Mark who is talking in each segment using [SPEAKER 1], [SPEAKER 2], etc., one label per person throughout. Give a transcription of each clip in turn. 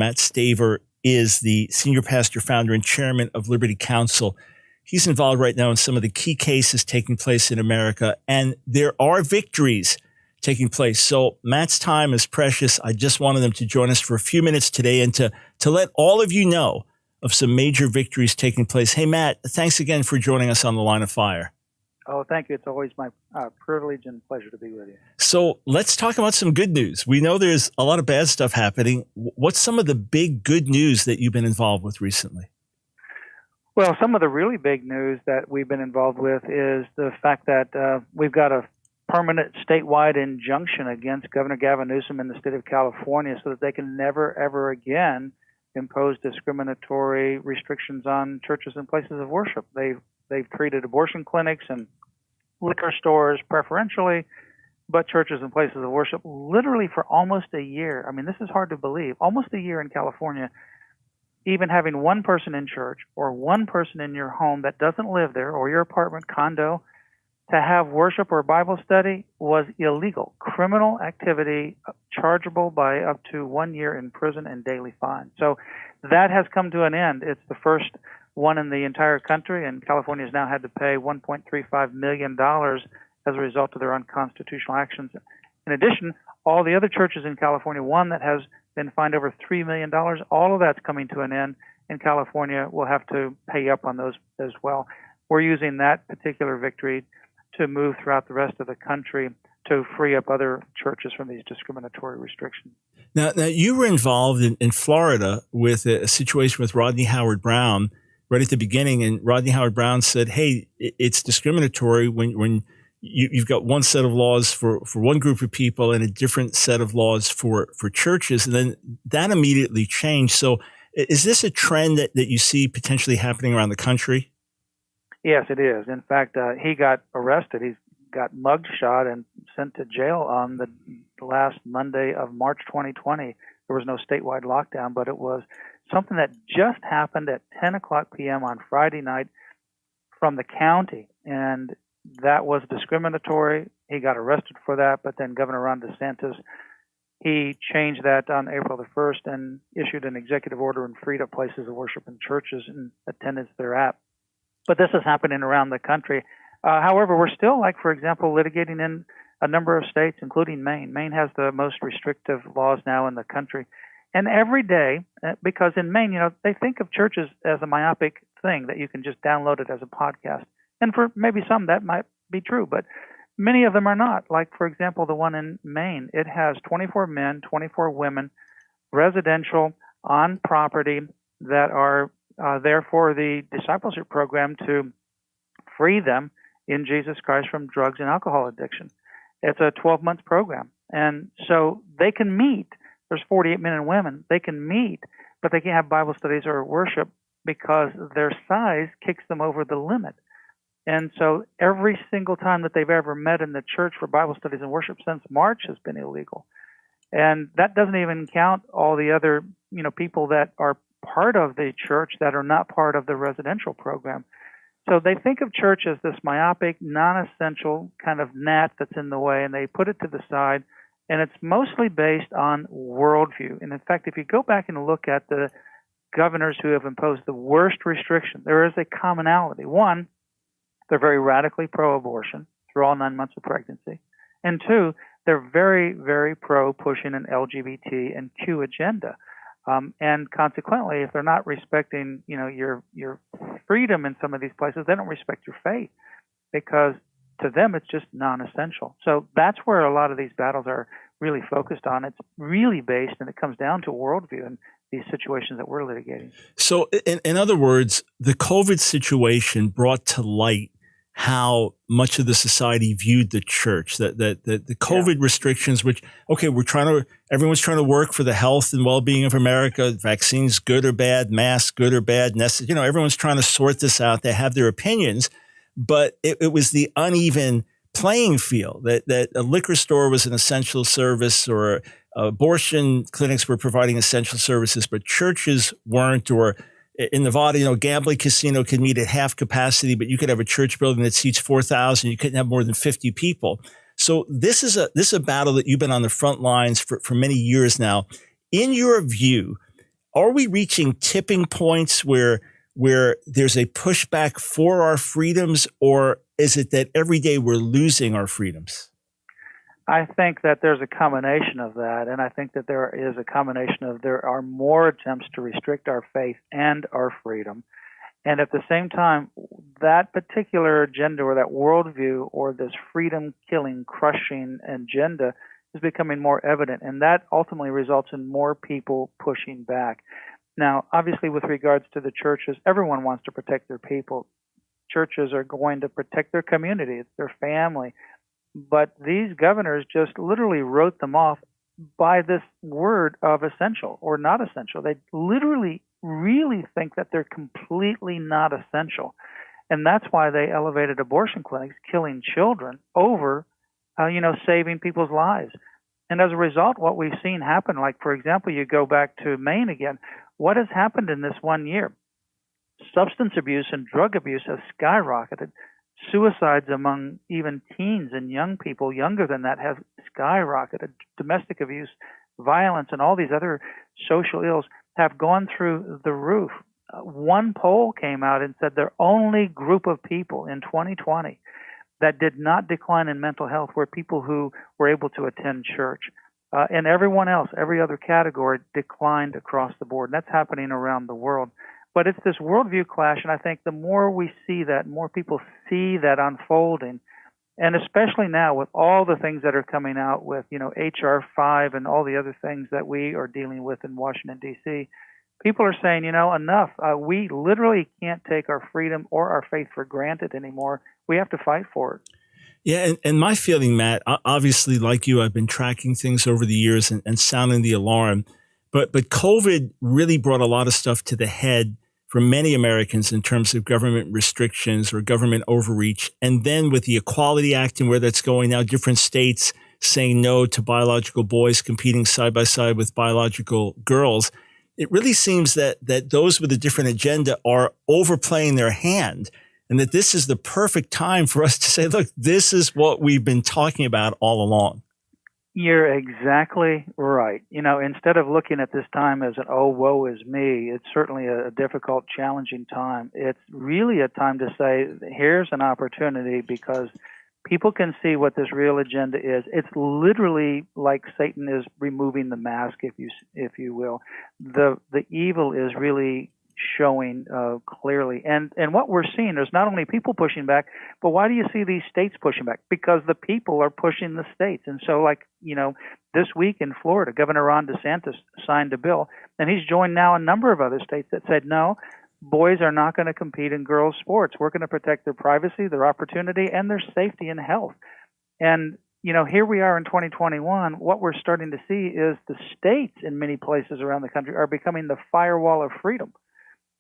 [SPEAKER 1] Matt Staver is the senior pastor, founder, and chairman of Liberty Counsel. He's involved right now in some of the key cases taking place in America, and there are victories taking place. So Matt's time is precious. I just wanted him to join us for a few minutes today and to let all of you know of some major victories taking place. Hey, Matt, thanks again for joining us on The Line of Fire.
[SPEAKER 2] Oh, thank you. It's always my privilege and pleasure to be with you.
[SPEAKER 1] So let's talk about some good news. We know there's a lot of bad stuff happening. What's some of the big good news that you've been involved with recently?
[SPEAKER 2] Well, some of the really big news that we've been involved with is the fact that we've got a permanent statewide injunction against Governor Gavin Newsom in the state of California so that they can never, ever again impose discriminatory restrictions on churches and places of worship. They've treated abortion clinics and liquor stores preferentially, but churches and places of worship literally for almost a year. I mean, this is hard to believe. Almost a year in California, even having one person in church or one person in your home that doesn't live there or your apartment condo to have worship or Bible study was illegal. Criminal activity chargeable by up to 1 year in prison and daily fine. So that has come to an end. It's the first one in the entire country, and California has now had to pay $1.35 million as a result of their unconstitutional actions. In addition, all the other churches in California, one that has been fined over $3 million, all of that's coming to an end, and California will have to pay up on those as well. We're using that particular victory to move throughout the rest of the country to free up other churches from these discriminatory restrictions.
[SPEAKER 1] Now you were involved in Florida with a situation with Rodney Howard-Browne right at the beginning, and Rodney Howard-Browne said, hey, it's discriminatory when you've got one set of laws for one group of people and a different set of laws for churches, and then that immediately changed. So is this a trend that you see potentially happening around the country?
[SPEAKER 2] Yes, it is. In fact, he got arrested. He got mugshot and sent to jail on the last Monday of March 2020. There was no statewide lockdown, but it was something that just happened at 10 o'clock p.m. on Friday night from the county, and that was discriminatory. He got arrested for that, but then Governor Ron DeSantis, he changed that on April the 1st and issued an executive order and freed up places of worship and churches and attendance thereat. But this is happening around the country. However, we're still, like, for example, litigating in a number of states, including Maine. Maine has the most restrictive laws now in the country. And every day, because in Maine, they think of churches as a myopic thing that you can just download it as a podcast. And for maybe some, that might be true, but many of them are not. Like, for example, the one in Maine, it has 24 men, 24 women, residential, on property, that are there for the discipleship program to free them in Jesus Christ from drugs and alcohol addiction. It's a 12-month program. And so they can meet. There's 48 men and women. They can meet, but they can't have Bible studies or worship because their size kicks them over the limit. And so every single time that they've ever met in the church for Bible studies and worship since March has been illegal. And that doesn't even count all the other, people that are part of the church that are not part of the residential program. So they think of church as this myopic, non-essential kind of gnat that's in the way, and they put it to the side. And it's mostly based on worldview. And in fact, if you go back and look at the governors who have imposed the worst restriction, there is a commonality. One, they're very radically pro-abortion through all 9 months of pregnancy. And two, they're very, very pro-pushing an LGBT and Q agenda. And consequently, if they're not respecting, your freedom in some of these places, they don't respect your faith because to them, it's just non-essential. So that's where a lot of these battles are really focused on. It's really based, and it comes down to worldview in these situations that we're litigating.
[SPEAKER 1] So in other words, the COVID situation brought to light how much of the society viewed the church, that the COVID restrictions, which, okay, everyone's trying to work for the health and well-being of America, vaccines good or bad, masks good or bad, everyone's trying to sort this out. They have their opinions. But it was the uneven playing field that a liquor store was an essential service, or abortion clinics were providing essential services, but churches weren't. Or in Nevada, gambling casino could meet at half capacity, but you could have a church building that seats 4,000. You couldn't have more than 50 people. So this is a battle that you've been on the front lines for many years now. In your view, are we reaching tipping points where there's a pushback for our freedoms, or is it that every day we're losing our freedoms?
[SPEAKER 2] I think that there's a combination of that, and I think that there is a combination of there are more attempts to restrict our faith and our freedom. And at the same time, that particular agenda or that worldview or this freedom-killing, crushing agenda is becoming more evident, and that ultimately results in more people pushing back. Now, obviously, with regards to the churches, everyone wants to protect their people. Churches are going to protect their community, it's their family. But these governors just literally wrote them off by this word of essential or not essential. They literally really think that they're completely not essential. And that's why they elevated abortion clinics, killing children, over, saving people's lives. And as a result, what we've seen happen, like, for example, you go back to Maine again, what has happened in this 1 year? Substance abuse and drug abuse has skyrocketed. Suicides among even teens and young people younger than that have skyrocketed. Domestic abuse, violence, and all these other social ills have gone through the roof. One poll came out and said the only group of people in 2020 that did not decline in mental health were people who were able to attend church. And everyone else, every other category, declined across the board. And that's happening around the world. But it's this worldview clash, and I think the more we see that, more people see that unfolding, and especially now with all the things that are coming out with, H.R. 5 and all the other things that we are dealing with in Washington, D.C., people are saying, enough. We literally can't take our freedom or our faith for granted anymore. We have to fight for it.
[SPEAKER 1] Yeah, and my feeling, Matt, obviously, like you, I've been tracking things over the years and sounding the alarm. But COVID really brought a lot of stuff to the head for many Americans in terms of government restrictions or government overreach. And then with the Equality Act and where that's going now, different states saying no to biological boys competing side by side with biological girls, it really seems that those with a different agenda are overplaying their hand, and that this is the perfect time for us to say, look, this is what we've been talking about all along.
[SPEAKER 2] You're exactly right. Instead of looking at this time as oh, woe is me, it's certainly a difficult, challenging time. It's really a time to say, here's an opportunity, because people can see what this real agenda is. It's literally like Satan is removing the mask, if you will. The evil is really showing clearly. And what we're seeing, there's not only people pushing back, but why do you see these states pushing back? Because the people are pushing the states. And so, this week in Florida, Governor Ron DeSantis signed a bill, and he's joined now a number of other states that said, no, boys are not going to compete in girls' sports. We're going to protect their privacy, their opportunity, and their safety and health. And here we are in 2021. What we're starting to see is the states in many places around the country are becoming the firewall of freedom.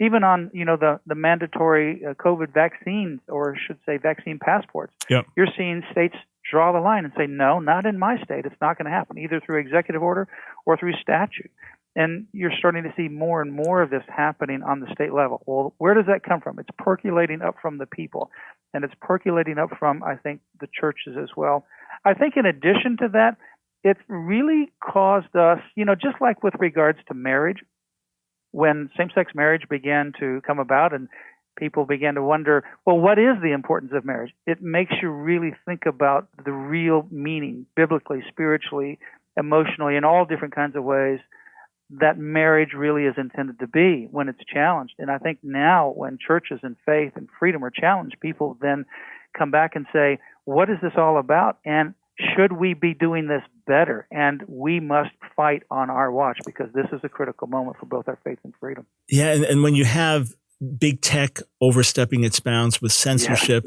[SPEAKER 2] Even on, the mandatory COVID vaccines, or I should say vaccine passports,
[SPEAKER 1] Yep.
[SPEAKER 2] You're seeing states draw the line and say, no, not in my state. It's not going to happen, either through executive order or through statute. And you're starting to see more and more of this happening on the state level. Well, where does that come from? It's percolating up from the people, and it's percolating up from, I think, the churches as well. I think in addition to that, it's really caused us, just like with regards to marriage, when same-sex marriage began to come about and people began to wonder, well, what is the importance of marriage? It makes you really think about the real meaning, biblically, spiritually, emotionally, in all different kinds of ways, that marriage really is intended to be when it's challenged. And I think now when churches and faith and freedom are challenged, people then come back and say, what is this all about? And should we be doing this better? And we must fight on our watch, because this is a critical moment for both our faith and freedom.
[SPEAKER 1] Yeah, and when you have big tech overstepping its bounds with censorship,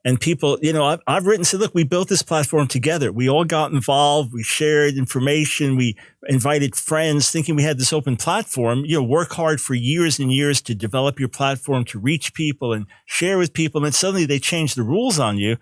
[SPEAKER 1] and people, I've written, said, look, we built this platform together. We all got involved. We shared information. We invited friends thinking we had this open platform. Work hard for years and years to develop your platform, to reach people and share with people. And then suddenly they change the rules on you.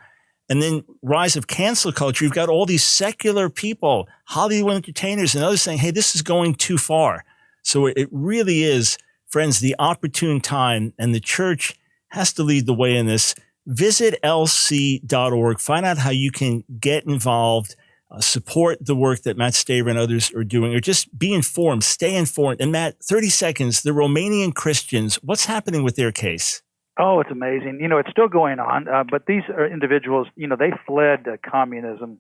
[SPEAKER 1] And then rise of cancel culture. You've got all these secular people, Hollywood entertainers and others saying, hey, this is going too far. So it really is, friends, the opportune time, and the church has to lead the way in this. Visit lc.org. Find out how you can get involved. support the work that Matt Staver and others are doing, or just be informed, stay informed. And Matt, 30 seconds, the Romanian Christians, what's happening with their case?
[SPEAKER 2] Oh, it's amazing. It's still going on, but these are individuals, they fled communism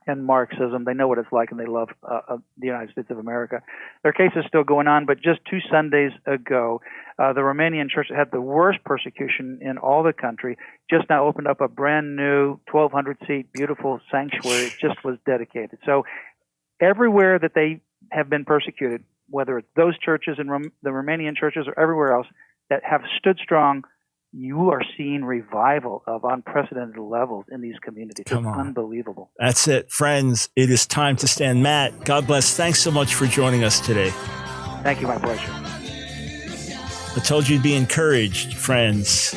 [SPEAKER 2] and Marxism. They know what it's like, and they love the United States of America. Their case is still going on, but just 2 Sundays ago, the Romanian church that had the worst persecution in all the country just now opened up a brand new 1,200-seat beautiful sanctuary. It just was dedicated. So everywhere that they have been persecuted, whether it's those churches and the Romanian churches or everywhere else that have stood strong, you are seeing revival of unprecedented levels in these communities. It's unbelievable.
[SPEAKER 1] That's it, friends. It is time to stand. Matt, God bless. Thanks so much for joining us today.
[SPEAKER 2] Thank you. My pleasure.
[SPEAKER 1] I told you to be encouraged, friends.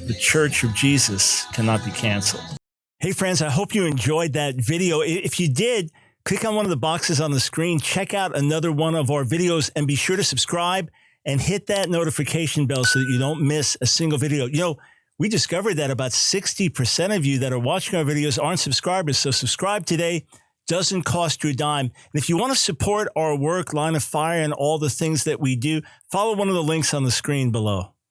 [SPEAKER 1] The Church of Jesus cannot be canceled. Hey, friends, I hope you enjoyed that video. If you did, click on one of the boxes on the screen, check out another one of our videos, and be sure to subscribe and hit that notification bell so that you don't miss a single video. We discovered that about 60% of you that are watching our videos aren't subscribers. So subscribe today. Doesn't cost you a dime. And if you want to support our work, Line of Fire, and all the things that we do, follow one of the links on the screen below.